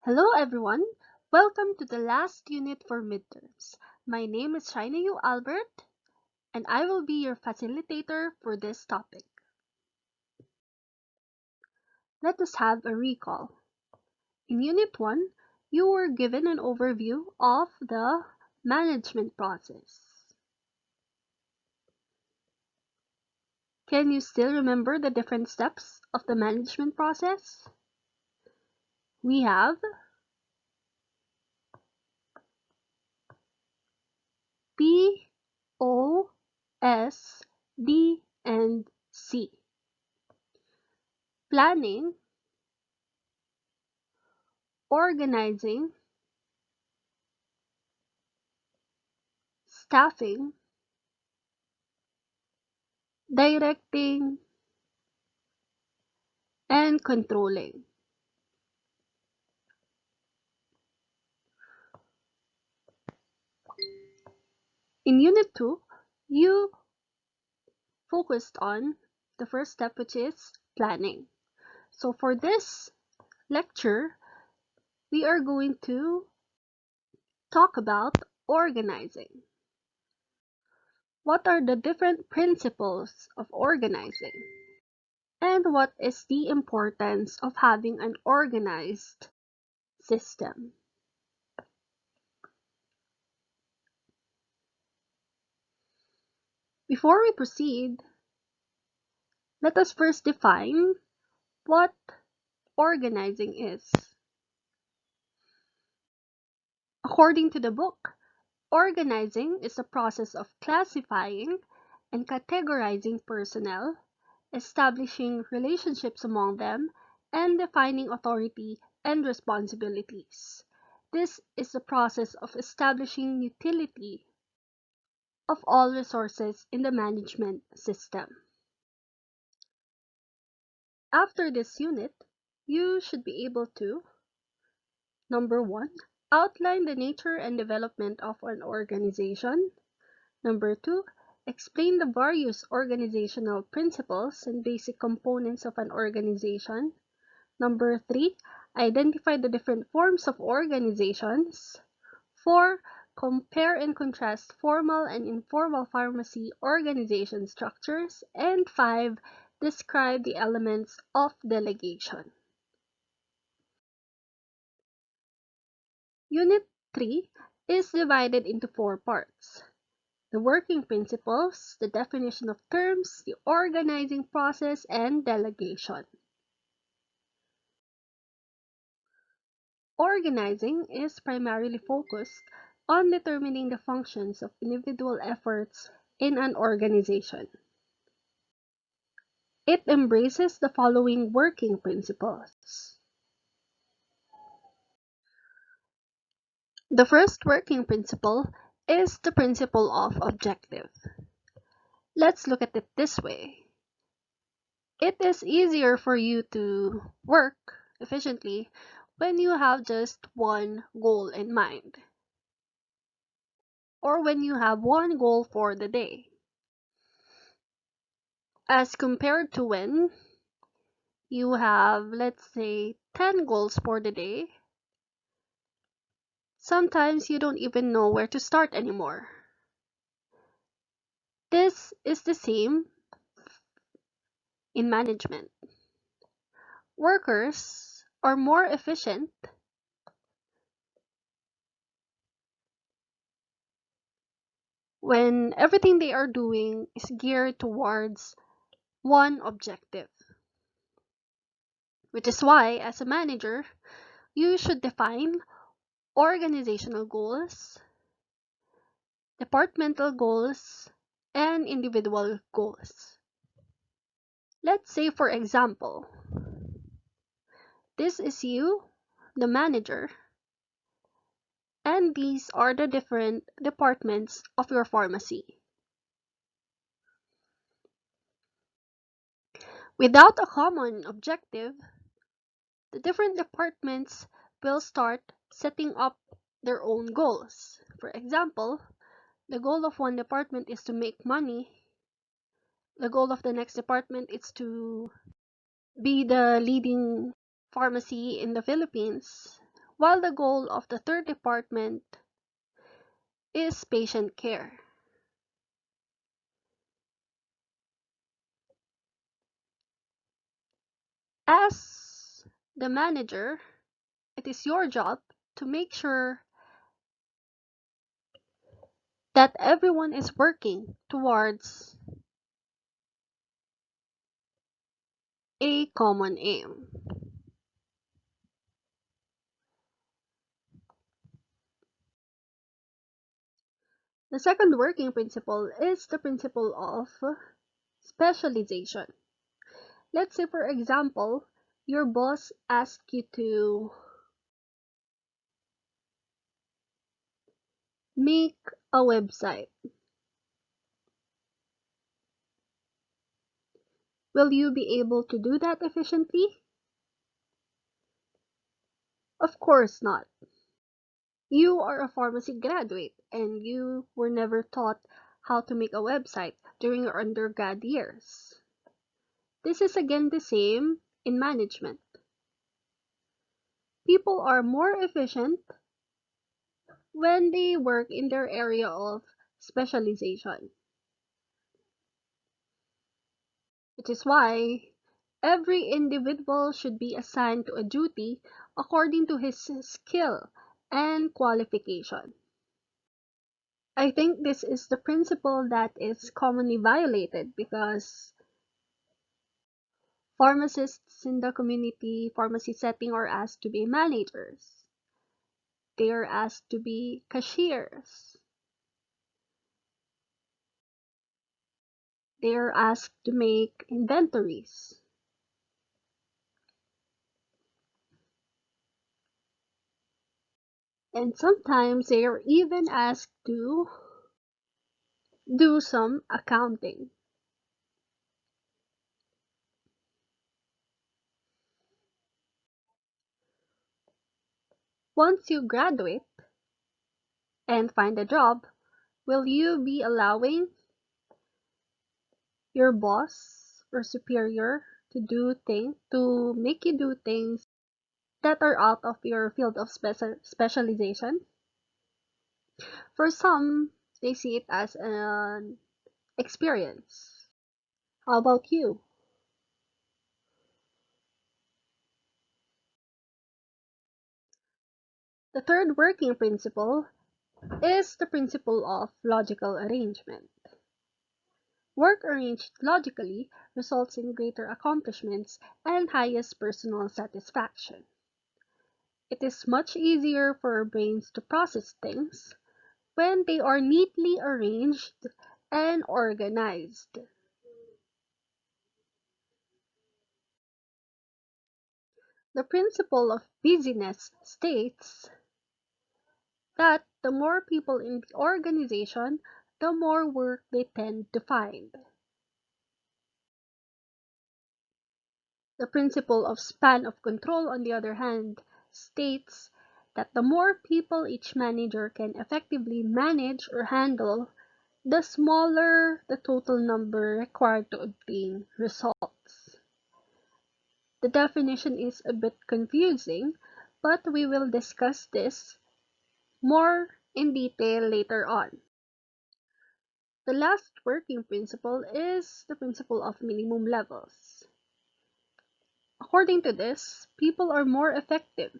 Hello everyone, welcome to the last unit for midterms. My name is Shaina Yu Albert and I will be your facilitator for this topic. Let us have a recall. In Unit 1, you were given an overview of the management process. Can you still remember the different steps of the management process? We have P, O, S, D, and C. Planning, organizing, staffing, directing, and controlling. In Unit 2, you focused on the first step, which is planning. So for this lecture, we are going to talk about organizing. What are the different principles of organizing? And what is the importance of having an organized system? Before we proceed, let us first define what organizing is. According to the book, organizing is the process of classifying and categorizing personnel, establishing relationships among them, and defining authority and responsibilities. This is the process of establishing utility of all resources in the management system. After this unit, you should be able to: number 1, outline the nature and development of an organization. Number 2, explain the various organizational principles and basic components of an organization. Number 3, identify the different forms of organizations. 4, compare and contrast formal and informal pharmacy organization structures. And 5, describe the elements of delegation. Unit 3 is divided into 4 parts: the working principles, the definition of terms, the organizing process, and delegation. Organizing is primarily focused on determining the functions of individual efforts in an organization. It embraces the following working principles. The first working principle is the principle of objective. Let's look at it this way. It is easier for you to work efficiently when you have just one goal in mind, or when you have one goal for the day, as compared to when you have, let's say, 10 goals for the day. Sometimes you don't even know where to start anymore. This is the same in management. Workers are more efficient when everything they are doing is geared towards one objective. Which is why, as a manager, you should define organizational goals, departmental goals, and individual goals. Let's say, for example, this is you, the manager, and these are the different departments of your pharmacy. Without a common objective, the different departments will start setting up their own goals. For example, the goal of one department is to make money. The goal of the next department is to be the leading pharmacy in the Philippines, while the goal of the third department is patient care. As the manager, it is your job to make sure that everyone is working towards a common aim. The second working principle is the principle of specialization. Let's say, for example, your boss asks you to make a website. Will you be able to do that efficiently? Of course not. You are a pharmacy graduate and you were never taught how to make a website during your undergrad years. This is again the same in management. People are more efficient when they work in their area of specialization, which is why every individual should be assigned to a duty according to his skill and qualification. I think this is the principle that is commonly violated because pharmacists in the community pharmacy setting are asked to be managers. They are asked to be cashiers. They are asked to make inventories. And sometimes they are even asked to do some accounting. Once you graduate and find a job, will you be allowing your boss or superior to make you do things that are out of your field of specialization? For some, they see it as an experience. How about you? The third working principle is the principle of logical arrangement. Work arranged logically results in greater accomplishments and highest personal satisfaction. It is much easier for our brains to process things when they are neatly arranged and organized. The principle of busyness states that the more people in the organization, the more work they tend to find. The principle of span of control, on the other hand, states that the more people each manager can effectively manage or handle, the smaller the total number required to obtain results. The definition is a bit confusing, but we will discuss this more in detail later on. The last working principle is the principle of minimum levels. According to this, people are more effective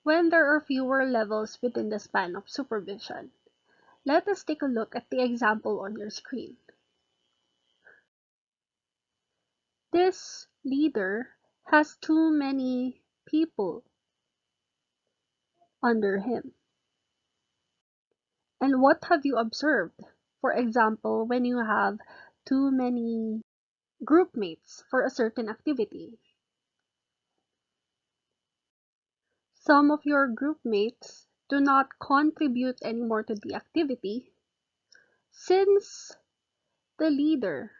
when there are fewer levels within the span of supervision. Let us take a look at the example on your screen. This leader has too many people under him. And what have you observed? For example, when you have too many group mates for a certain activity. Some of your group mates do not contribute anymore to the activity since the leader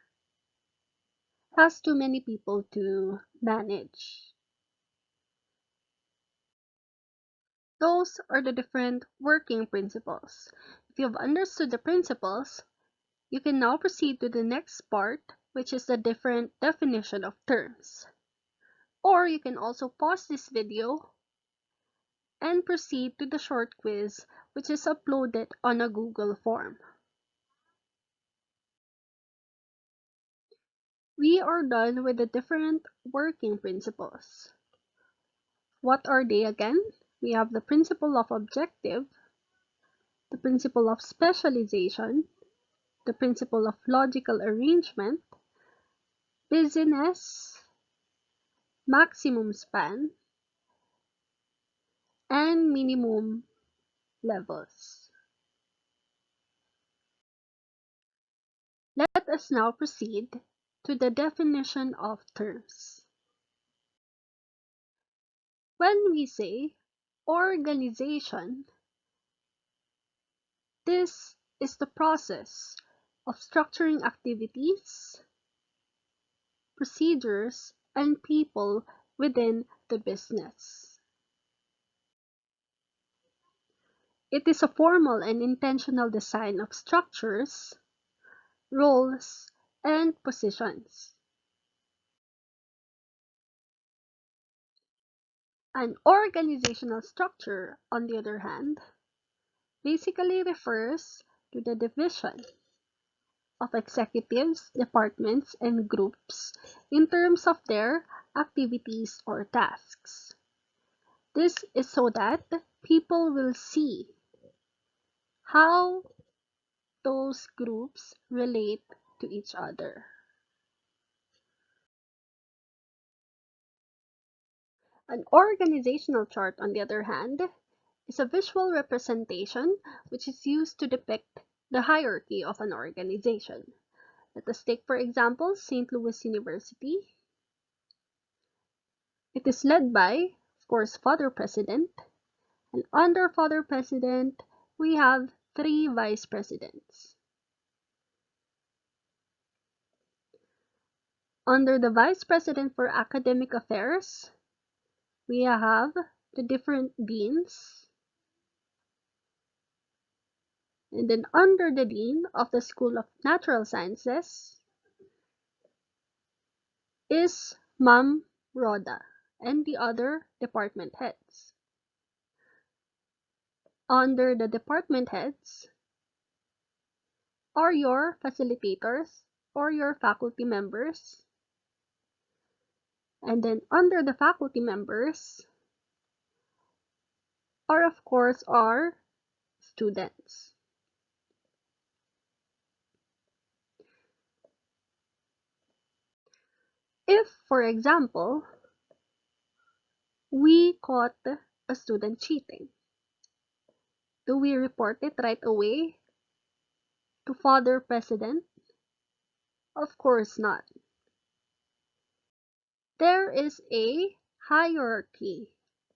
has too many people to manage. Those are the different working principles. If you have understood the principles, you can now proceed to the next part, which is the different definition of terms. Or you can also pause this video and proceed to the short quiz, which is uploaded on a Google form. We are done with the different working principles. What are they again? We have the principle of objective, the principle of specialization, the principle of logical arrangement, busyness, maximum span, and minimum levels. Let us now proceed to the definition of terms. When we say organization, this is the process of structuring activities, procedures, and people within the business. It is a formal and intentional design of structures, roles, and positions. An organizational structure, on the other hand, basically refers to the division of executives, departments, and groups in terms of their activities or tasks. This is so that people will see how those groups relate to each other. An organizational chart, on the other hand, is a visual representation which is used to depict the hierarchy of an organization. Let us take, for example, St. Louis University. It is led by, of course, Father President, and under Father President, we have 3 Vice Presidents. Under the Vice President for Academic Affairs, we have the different deans. And then under the Dean of the School of Natural Sciences is Ma'am Rhoda and the other department heads. Under the department heads are your facilitators or your faculty members. And then under the faculty members are, of course, our students. If, for example, we caught a student cheating, do we report it right away to Father President? Of course not. There is a hierarchy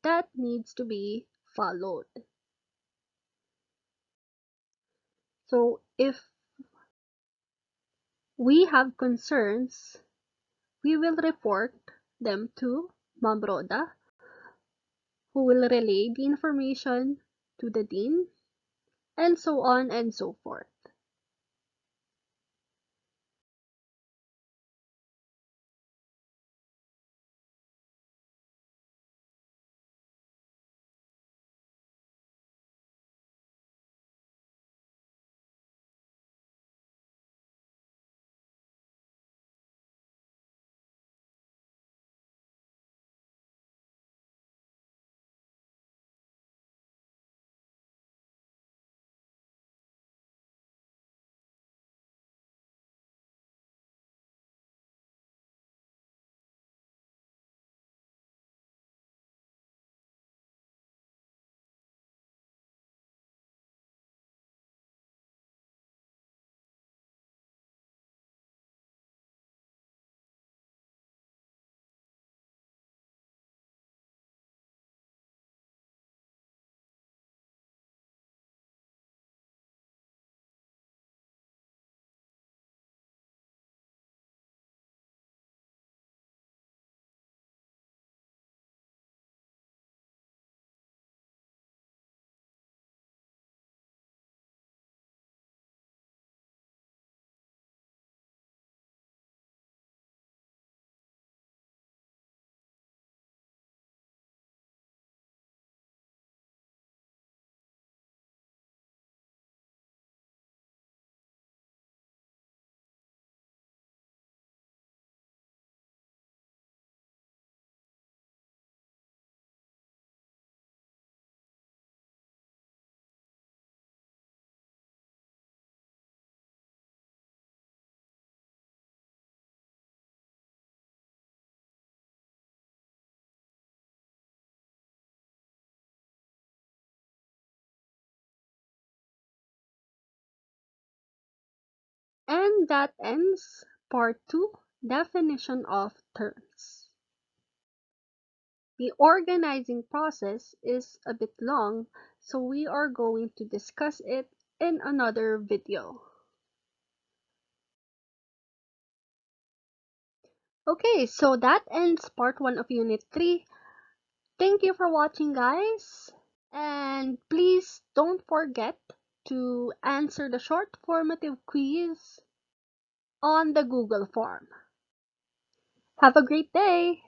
that needs to be followed. So if we have concerns, we will report them to Ma'am Rhoda, who will relay the information to the dean, and so on and so forth. And that ends part 2, definition of terms. The organizing process is a bit long, so we are going to discuss it in another video. Okay, so that ends part 1 of Unit 3. Thank you for watching, guys. And please don't forget to answer the short formative quiz on the Google form. Have a great day!